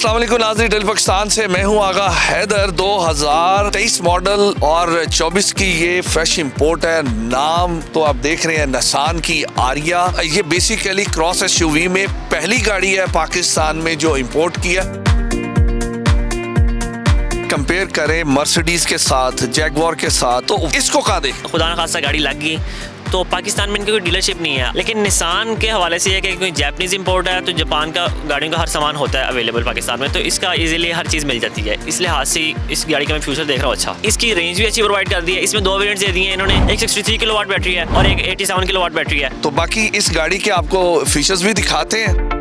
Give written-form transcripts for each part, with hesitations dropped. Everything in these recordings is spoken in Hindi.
अस्सलाम वालेकुम नाज़रीन, दिल पाकिस्तान से मैं हूं आगा हैदर। 2023 मॉडल और 24 की ये फ्रेश इंपोर्ट है। नाम तो आप देख रहे हैं निसान की आरिया। ये बेसिकली क्रॉस एसयूवी में पहली गाड़ी है पाकिस्तान में जो इंपोर्ट की है। कंपेयर करें मर्सिडीज के साथ, जैगवार के साथ, तो इसको कहा दे खुदा न खासा गाड़ी लग गई तो पाकिस्तान में इनकी कोई डीलरशिप नहीं है। लेकिन निसान के हवाले से है कि कोई जापानीज इंपोर्ट है तो जापान का गाड़ियों का हर सामान होता है अवेलेबल पाकिस्तान में, तो इसका इजीली हर चीज़ मिल जाती है। इस लिहाज से इस गाड़ी का मैं फ्यूचर देख रहा हूँ अच्छा। इसकी रेंज भी अच्छी प्रोवाइड कर दी है। इसमें 2 वेरिएंट्स दे दिए हैं इन्होंने, एक 63 किलोवाट बैटरी है और एक 87 किलोवाट बैटरी है। तो बाकी इस गाड़ी के आपको फीचर्स भी दिखाते हैं।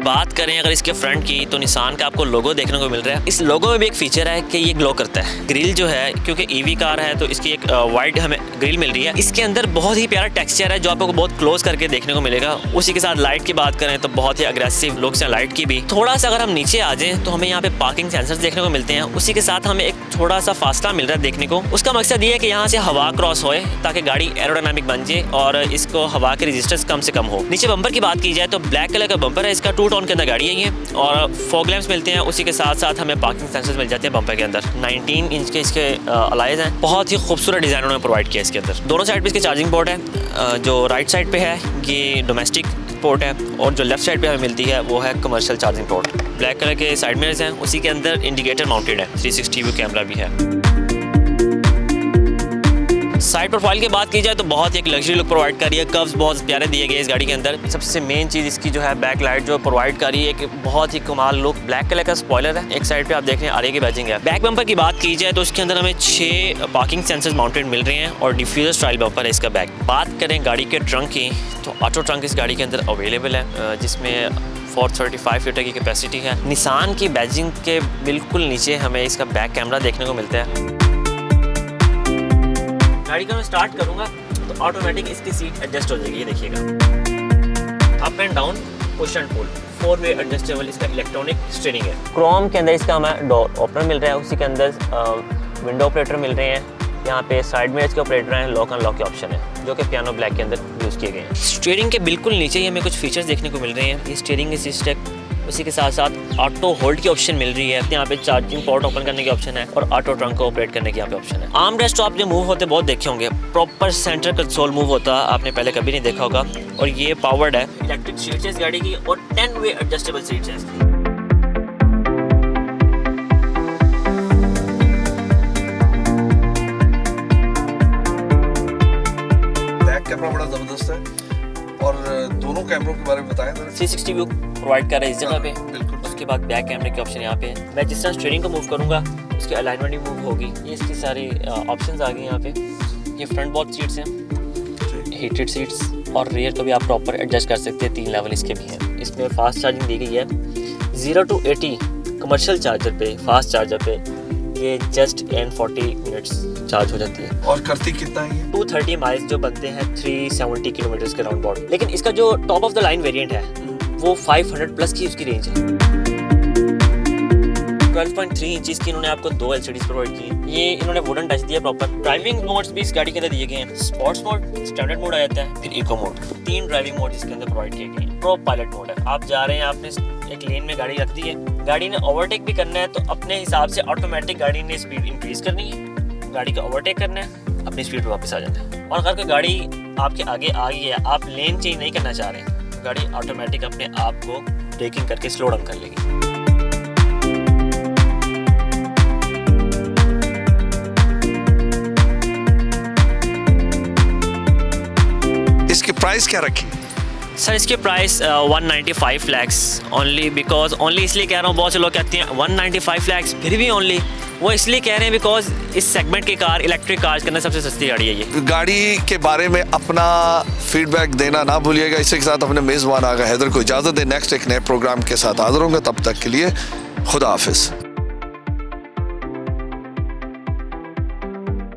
बात करें अगर इसके फ्रंट की तो निसान का आपको लोगो देखने को मिल रहा है। इस लोगो में भी एक फीचर है कि ये ग्लो करता है। ग्रिल जो है, क्योंकि ईवी कार है तो इसकी एक वाइड हमें ग्रिल मिल रही है। इसके अंदर बहुत ही प्यारा टेक्सचर है जो आपको बहुत क्लोज करके देखने को मिलेगा। उसी के साथ लाइट की बात करें तो बहुत ही अग्रेसिव लुक्स हैं लाइट की भी। थोड़ा सा अगर हम नीचे आ जाएं तो हमें यहाँ पे पार्किंग सेंसर्स देखने को मिलते हैं। उसी के साथ हमें एक थोड़ा सा फासला मिल रहा है देखने को। उसका मकसद ये है कि यहाँ से हवा क्रॉस होए ताकि गाड़ी एरोडायनामिक बन जाए और इसको हवा के रेजिस्टेंस कम से कम हो। नीचे बम्पर की बात की जाए तो ब्लैक कलर का बम्पर है। इसका 2 टोन के अंदर गाड़ी है ये, और फॉग लैंप्स मिलते हैं। उसी के साथ साथ हमें पार्किंग सेंसर्स मिल जाते हैं बम्पर के अंदर। 19 इंच के इसके अलाइज हैं। बहुत ही खूबसूरत डिज़ाइन उन्होंने प्रोवाइड किया इसके अंदर। दोनों साइड पे इसके चार्जिंग पोर्ट है। जो राइट साइड पे है ये डोमेस्टिक पोर्ट है और जो लेफ्ट साइड पे हमें मिलती है वो है commercial charging port. Black colour के साइड मिरर्स हैं। उसी के अंदर इंडिकेटर माउंटेड है। 360 व्यू कैमरा भी है। साइड प्रोफाइल की बात की जाए तो बहुत ही एक लग्जरी लुक प्रोवाइड कर रही है। कर्व्स बहुत प्यारे दिए गए इस गाड़ी के अंदर। सबसे मेन चीज़ इसकी जो है बैक लाइट जो प्रोवाइड कर रही है, एक बहुत ही कमाल लुक। ब्लैक कलर का स्पॉइलर है। एक साइड पे आप देख रहे हैं आगे की बैजिंग है। बैक बम्पर की बात की जाए तो उसके अंदर हमें 6 पार्किंग सेंसर्स माउंटेड मिल रहे हैं और डिफ्यूजर स्टाइल बम्पर है इसका बैक। बात करें गाड़ी के ट्रंक की तो ऑटो ट्रंक इस गाड़ी के अंदर अवेलेबल है, जिसमें 435 लीटर की कैपेसिटी है। निसान की बैजिंग के बिल्कुल नीचे हमें इसका बैक कैमरा देखने को मिलता है। गाड़ी का मैं स्टार्ट करूंगा तो ऑटोमेटिक इसकी सीट एडजस्ट हो जाएगी। ये देखिएगा, up and down, push and pull, 4 way adjustable इसका इलेक्ट्रॉनिक स्टीयरिंग है। क्रोम के अंदर इसका हमें डोर ओपनर मिल रहा है। उसी के अंदर विंडो ऑपरेटर मिल रहे हैं। यहाँ पे साइड में इसके ऑपरेटर हैं, लॉक अनलॉक के ऑप्शन है जो कि पियानो ब्लैक के अंदर यूज़ किए गए हैं। स्टीयरिंग के बिल्कुल नीचे ही हमें कुछ फीचर्स देखने को मिल रहे हैं। ये स्टीयरिंग असिस्ट है। उसी के साथ साथ ऑटो होल्ड की ऑप्शन मिल रही है। यहाँ पे चार्जिंग पोर्ट ओपन करने की ऑप्शन है और ऑटो ट्रंक को ऑपरेट करने की यहाँ पे ऑप्शन है। आर्म रेस्ट तो आपने मूव होते बहुत देखे होंगे। प्रॉपर सेंटर कंसोल मूव होता आपने पहले कभी नहीं देखा होगा। और ये पावर्ड है। इलेक्ट्रिक सीट्स है इस गाड़ी की और 10 वे एडजस्टेबल सीट्स है इसकी। बैक कैमरा बड़ा जबरदस्त है और दोनों कैमरों के बारे में बताएं जरा। 360 व्यू प्रोवाइड कर रहा है इस जगह पे। बिल्कुल। उसके बाद बैक कैमरे की ऑप्शन यहाँ पे है। मैं जिस तरह स्टीयरिंग को मूव करूँगा उसकी अलाइनमेंट भी मूव होगी। ये इसकी सारी ऑप्शंस आ गई यहाँ पे। ये फ्रंट बॉक्स सीट्स हैं, हीटेड सीट्स, और रियर को भी आप प्रॉपर एडजस्ट कर सकते हैं। 3 लेवल इसके भी हैं। इसमें फास्ट चार्जिंग दी गई है। 0 to 80 कमर्शियल चार्जर पे, फास्ट चार्जर पे ये जस्ट इन 40 मिनट्स चार्ज हो जाती है। और करती कितना है ये? 230 माइल्स जो बनते हैं 370 किलोमीटर के राउंड अबाउट। लेकिन इसका जो top of the line variant है वो 500 प्लस की उसकी रेंज है। 12.3 इंच की इन्होंने आपको 2 LCDs प्रोवाइड की। ये इन्होंने वुडन टच दिया प्रॉपर। ड्राइविंग मोड्स भी इस गाड़ी के अंदर दिए गए हैं। स्पोर्ट्स मोड, स्टैंडर्ड मोड आ जाता है, फिर इको मोड। 3 ड्राइविंग मोड इसके अंदर प्रोवाइड किए गए हैं। प्रो पायलट मोड है। आप जा रहे हैं, आपने एक लेन में गाड़ी रख दी है, गाड़ी ने ओवरटेक भी करना है तो अपने हिसाब से ऑटोमेटिक गाड़ी ने स्पीड इंक्रीज करनी है। गाड़ी का ओवरटेक करना है, अपनी स्पीड पर वापस आ जाना है। और अगर कोई गाड़ी आपके आगे आ गई है, आप लेन चेंज नहीं करना चाह रहे हैं, गाड़ी ऑटोमेटिक अपने आप को ब्रेकिंग करके स्लो डाउन कर लेगी। इसकी प्राइस क्या रखी? सर इसके price 195 lakhs only. Because only इसलिए कह रहा हूँ, बहुत से लोग कहते हैं 195 लैक्स फिर भी ओनली, वो इसलिए कह रहे हैं बिकॉज इस सेगमेंट की कार, इलेक्ट्रिक कार्स के अंदर सबसे सस्ती गाड़ी है ये। गाड़ी के बारे में अपना फीडबैक देना ना भूलिएगा। इसी के साथ अपने मेज़बान आगा हैदर को इजाज़त दें। नेक्स्ट एक नए प्रोग्राम के साथ हाजिर होंगे। तब तक के लिए खुदा हाफिज़।